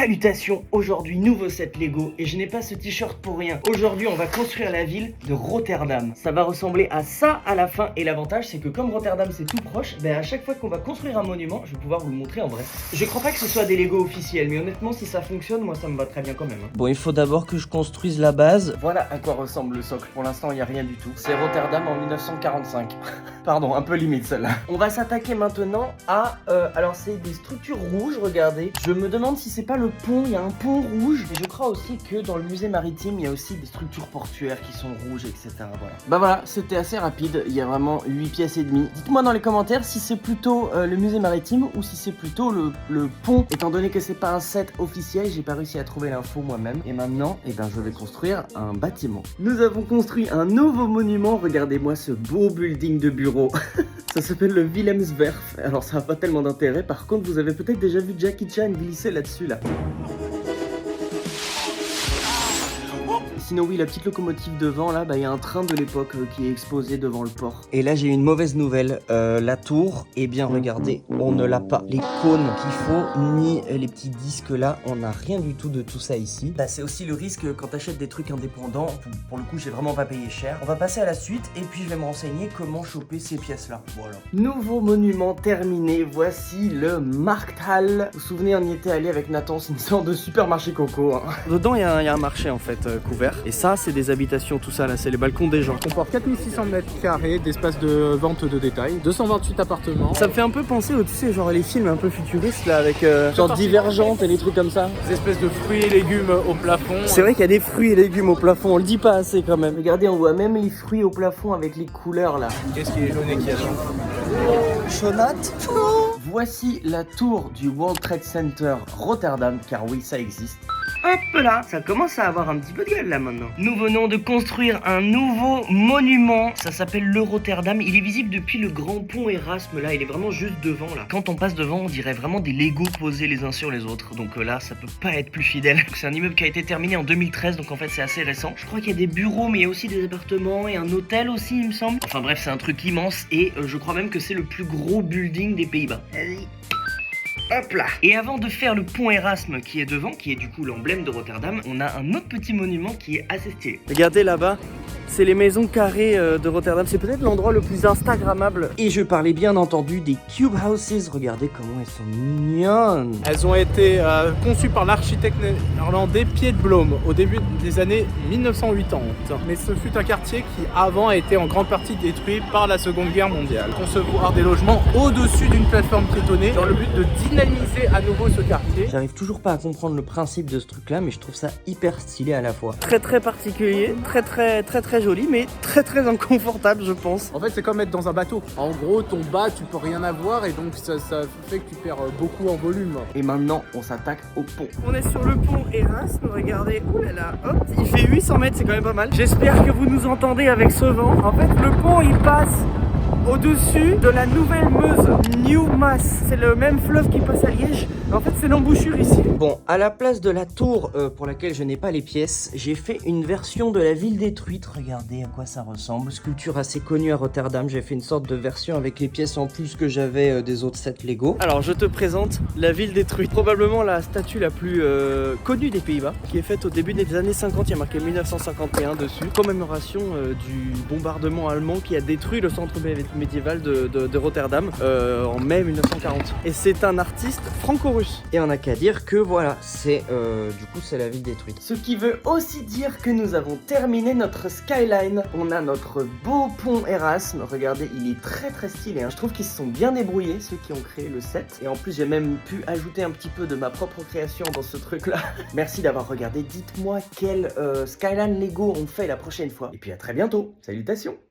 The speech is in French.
Salutations, aujourd'hui nouveau set Lego et je n'ai pas ce t-shirt pour rien. Aujourd'hui on va construire la ville de Rotterdam. Ça va ressembler à ça à la fin et l'avantage c'est que comme Rotterdam c'est tout proche, ben à chaque fois qu'on va construire un monument, je vais pouvoir vous le montrer en vrai. Je crois pas que ce soit des Lego officiels mais honnêtement si ça fonctionne, moi ça me va très bien quand même. Bon, il faut d'abord que je construise la base. Voilà à quoi ressemble le socle. Pour l'instant il n'y a rien du tout. C'est Rotterdam en 1945. Pardon, un peu limite celle-là. On va s'attaquer maintenant à... alors c'est des structures rouges, regardez. Je me demande si c'est pas le pont, il y a un pont rouge. Et je crois aussi que dans le musée maritime, il y a aussi des structures portuaires qui sont rouges, etc. Voilà. Bah voilà, c'était assez rapide. Il y a vraiment 8 pièces et demie. Dites-moi dans les commentaires si c'est plutôt le musée maritime ou si c'est plutôt le pont. Étant donné que c'est pas un set officiel, j'ai pas réussi à trouver l'info moi-même. Et maintenant, eh ben, je vais construire un bâtiment. Nous avons construit un nouveau monument. Regardez-moi ce beau building de bureau. Ça s'appelle le Wilhelmswerf. Alors ça n'a pas tellement d'intérêt. Par contre, vous avez peut-être déjà vu Jackie Chan glisser là-dessus là. Sinon oui, la petite locomotive devant là, bah il y a un train de l'époque qui est exposé devant le port. Et là j'ai une mauvaise nouvelle, la tour, eh bien regardez, on ne l'a pas. Les cônes qu'il faut, ni les petits disques là, on n'a rien du tout de tout ça ici. Bah c'est aussi le risque quand t'achètes des trucs indépendants, pour le coup j'ai vraiment pas payé cher. On va passer à la suite et puis je vais me renseigner comment choper ces pièces là, voilà. Nouveau monument terminé, voici le Markthalle. Vous vous souvenez, on y était allé avec Nathan, c'est une sorte de supermarché coco. Hein. Dedans il y a un marché en fait couvert. Et ça, c'est des habitations, tout ça là, c'est les balcons des gens. On comporte 4600 m² d'espace de vente de détail, 228 appartements. Ça me fait un peu penser au, tu sais, genre les films un peu futuristes là, avec genre Divergente et des trucs comme ça. Des espèces de fruits et légumes au plafond. C'est vrai qu'il y a des fruits et légumes au plafond, on le dit pas assez quand même. Regardez, on voit même les fruits au plafond avec les couleurs là. Qu'est-ce qui est jaune et qui est jaune? Chonate. Voici la tour du World Trade Center Rotterdam, car oui, ça existe. Hop là, ça commence à avoir un petit peu de gueule là maintenant. Nous venons de construire un nouveau monument. Ça s'appelle le Rotterdam. Il est visible depuis le grand pont Erasme là. Il est vraiment juste devant là. Quand on passe devant, on dirait vraiment des Lego posés les uns sur les autres. Donc là, ça peut pas être plus fidèle. C'est un immeuble qui a été terminé en 2013. Donc en fait, c'est assez récent. Je crois qu'il y a des bureaux, mais il y a aussi des appartements et un hôtel aussi, il me semble. Enfin bref, c'est un truc immense. Et je crois même que c'est le plus gros building des Pays-Bas. Allez. Hop là. Et avant de faire le pont Erasme qui est devant, qui est du coup l'emblème de Rotterdam, on a un autre petit monument qui est assez stylé. Regardez là-bas, c'est les maisons carrées de Rotterdam. C'est peut-être l'endroit le plus instagrammable. Et je parlais bien entendu des Cube Houses. Regardez comment elles sont mignonnes. Elles ont été conçues par l'architecte néerlandais Piet Blom au début des années 1980. Mais ce fut un quartier qui avant a été en grande partie détruit par la Seconde Guerre mondiale. Concevoir des logements au-dessus d'une plateforme piétonnée dans le but de dynamiser à nouveau ce quartier. J'arrive toujours pas à comprendre le principe de ce truc là, mais je trouve ça hyper stylé à la fois. Très particulier, très joli, mais très inconfortable je pense. En fait c'est comme être dans un bateau. En gros ton bas tu peux rien avoir et donc ça fait que tu perds beaucoup en volume. Et maintenant on s'attaque au pont. On est sur le pont Erasme, regardez, oh là là, hop, il fait 800 mètres, c'est quand même pas mal. J'espère que vous nous entendez avec ce vent. En fait le pont il passe au-dessus de la nouvelle Meuse, New Maas. C'est le même fleuve qui passe à Liège. En fait, c'est l'embouchure ici. Bon, à la place de la tour pour laquelle je n'ai pas les pièces, j'ai fait une version de la ville détruite. Regardez à quoi ça ressemble. Sculpture assez connue à Rotterdam. J'ai fait une sorte de version avec les pièces en plus que j'avais des autres sets Lego. Alors, je te présente la ville détruite. Probablement la statue la plus connue des Pays-Bas, qui est faite au début des années 50. Il y a marqué 1951 dessus. Commémoration du bombardement allemand qui a détruit le centre médiéval de Rotterdam en mai 1940. Et c'est un artiste franco-russe. Et on n'a qu'à dire que voilà, c'est du coup c'est la ville détruite. Ce qui veut aussi dire que nous avons terminé notre skyline. On a notre beau pont Erasme. Regardez, il est très stylé. Hein. Je trouve qu'ils se sont bien débrouillés, ceux qui ont créé le set. Et en plus, j'ai même pu ajouter un petit peu de ma propre création dans ce truc-là. Merci d'avoir regardé. Dites-moi quel skyline Lego on fait la prochaine fois. Et puis à très bientôt. Salutations.